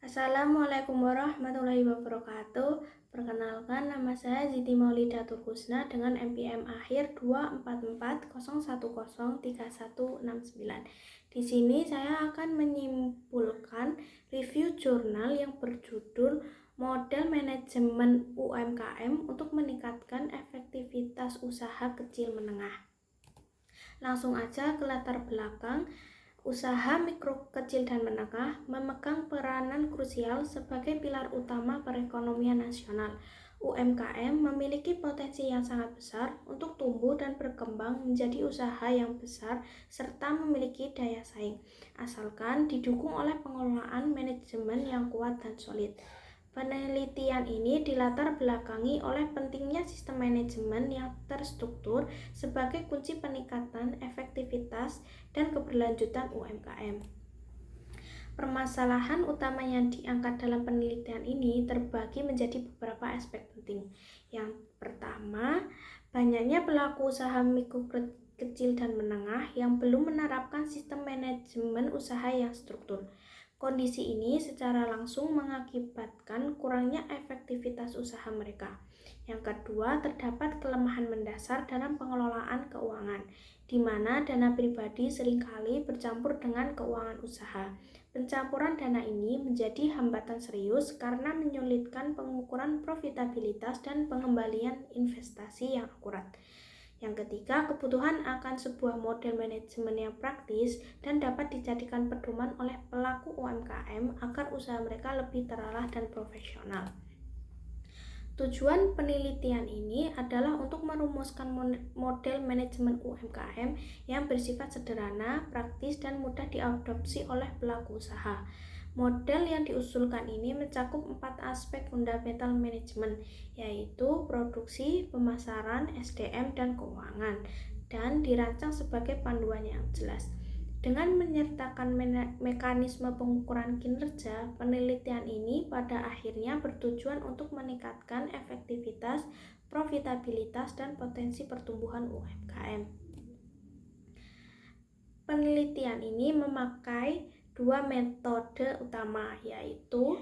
Assalamualaikum warahmatullahi wabarakatuh. Perkenalkan, nama saya Ziti Maulida Turhusna dengan NPM akhir 24401103169. Di sini saya akan menyimpulkan review jurnal yang berjudul Model Manajemen UMKM untuk meningkatkan efektivitas usaha kecil menengah. Langsung aja ke latar belakang. Usaha mikro, kecil, dan menengah memegang peranan krusial sebagai pilar utama perekonomian nasional. UMKM memiliki potensi yang sangat besar untuk tumbuh dan berkembang menjadi usaha yang besar serta memiliki daya saing, asalkan didukung oleh pengelolaan manajemen yang kuat dan solid. Penelitian ini dilatar belakangi oleh pentingnya sistem manajemen yang terstruktur sebagai kunci peningkatan efektivitas dan keberlanjutan UMKM. Permasalahan utama yang diangkat dalam penelitian ini terbagi menjadi beberapa aspek penting. Yang pertama, banyaknya pelaku usaha mikro, kecil, dan menengah yang belum menerapkan sistem manajemen usaha yang struktur. Kondisi ini secara langsung mengakibatkan kurangnya efektivitas usaha mereka. Yang kedua, terdapat kelemahan mendasar dalam pengelolaan keuangan, di mana dana pribadi seringkali bercampur dengan keuangan usaha. Pencampuran dana ini menjadi hambatan serius karena menyulitkan pengukuran profitabilitas dan pengembalian investasi yang akurat. Yang ketiga, kebutuhan akan sebuah model manajemen yang praktis dan dapat dijadikan pedoman oleh pelaku UMKM agar usaha mereka lebih terarah dan profesional. Tujuan penelitian ini adalah untuk merumuskan model manajemen UMKM yang bersifat sederhana, praktis, dan mudah diadopsi oleh pelaku usaha. Model yang diusulkan ini mencakup 4 aspek fundamental manajemen, yaitu produksi, pemasaran, SDM, dan keuangan, dan dirancang sebagai panduan yang jelas. Dengan menyertakan mekanisme pengukuran kinerja, penelitian ini pada akhirnya bertujuan untuk meningkatkan efektivitas, profitabilitas, dan potensi pertumbuhan UMKM. Penelitian ini memakai 2 metode utama, yaitu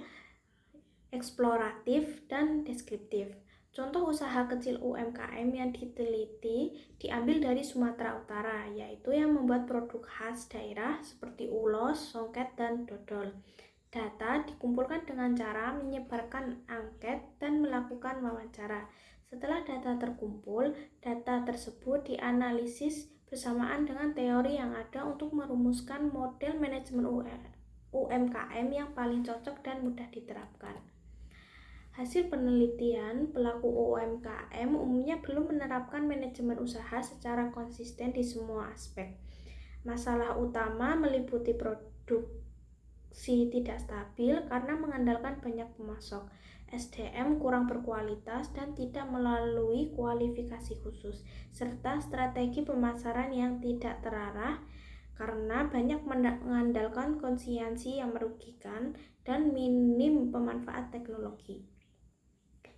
eksploratif dan deskriptif. Contoh usaha kecil UMKM yang diteliti diambil dari Sumatera Utara, yaitu yang membuat produk khas daerah seperti ulos, songket, dan dodol. Data dikumpulkan dengan cara menyebarkan angket dan melakukan wawancara. Setelah data terkumpul, data tersebut dianalisis bersamaan dengan teori yang ada untuk merumuskan model manajemen UMKM yang paling cocok dan mudah diterapkan. Hasil penelitian, pelaku UMKM umumnya belum menerapkan manajemen usaha secara konsisten di semua aspek. Masalah utama meliputi produksi tidak stabil karena mengandalkan banyak pemasok, SDM kurang berkualitas dan tidak melalui kualifikasi khusus, serta strategi pemasaran yang tidak terarah karena banyak mengandalkan konsistensi yang merugikan dan minim pemanfaat teknologi.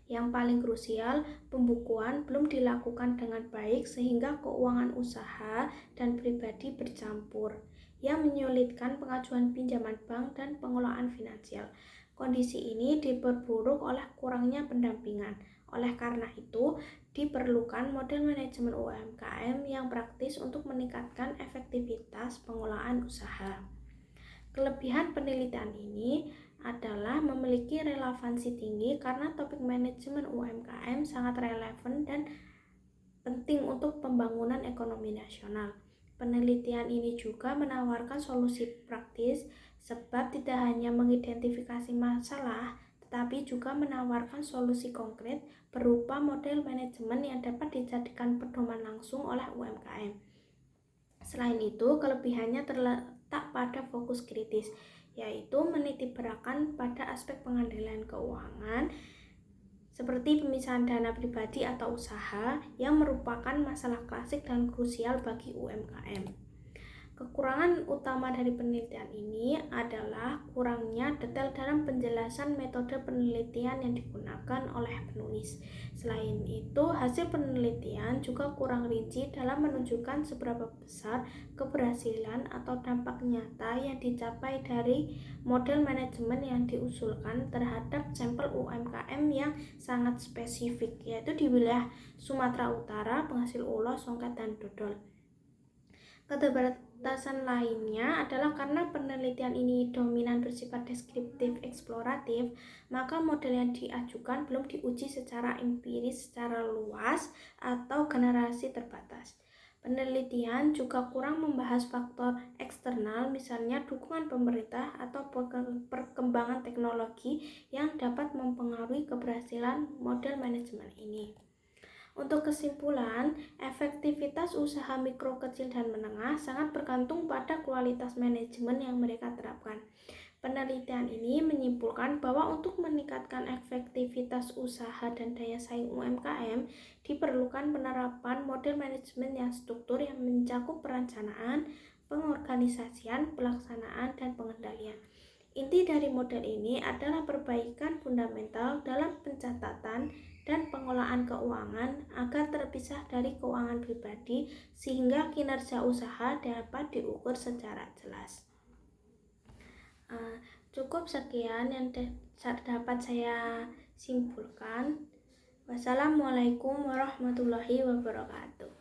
Yang paling krusial, pembukuan belum dilakukan dengan baik sehingga keuangan usaha dan pribadi bercampur, yang menyulitkan pengajuan pinjaman bank dan pengelolaan finansial. Kondisi ini diperburuk oleh kurangnya pendampingan. Oleh karena itu, diperlukan model manajemen UMKM yang praktis untuk meningkatkan efektivitas pengelolaan usaha. Kelebihan penelitian ini adalah memiliki relevansi tinggi karena topik manajemen UMKM sangat relevan dan penting untuk pembangunan ekonomi nasional. Penelitian ini juga menawarkan solusi praktis sebab tidak hanya mengidentifikasi masalah, tetapi juga menawarkan solusi konkret berupa model manajemen yang dapat dijadikan pedoman langsung oleh UMKM. Selain itu, kelebihannya terletak pada fokus kritis, yaitu menitiberatkan pada aspek pengendalian keuangan seperti pemisahan dana pribadi atau usaha yang merupakan masalah klasik dan krusial bagi UMKM. Kekurangan utama dari penelitian ini adalah kurangnya detail dalam penjelasan metode penelitian yang digunakan oleh penulis. Selain itu, hasil penelitian juga kurang rinci dalam menunjukkan seberapa besar keberhasilan atau dampak nyata yang dicapai dari model manajemen yang diusulkan terhadap sampel UMKM yang sangat spesifik, yaitu di wilayah Sumatera Utara, penghasil ulos, songket, dan dodol. Keterbatasan lainnya adalah karena penelitian ini dominan bersifat deskriptif eksploratif, maka model yang diajukan belum diuji secara empiris secara luas atau generasi terbatas. Penelitian juga kurang membahas faktor eksternal, misalnya dukungan pemerintah atau perkembangan teknologi yang dapat mempengaruhi keberhasilan model manajemen ini. Untuk kesimpulan, efektivitas usaha mikro, kecil, dan menengah sangat bergantung pada kualitas manajemen yang mereka terapkan. Penelitian ini menyimpulkan bahwa untuk meningkatkan efektivitas usaha dan daya saing UMKM, diperlukan penerapan model manajemen yang struktur yang mencakup perencanaan, pengorganisasian, pelaksanaan, dan pengendalian. Inti dari model ini adalah perbaikan fundamental dalam pencatatan dan pengelolaan keuangan agar terpisah dari keuangan pribadi sehingga kinerja usaha dapat diukur secara jelas. Cukup sekian yang dapat saya simpulkan. Wassalamualaikum warahmatullahi wabarakatuh.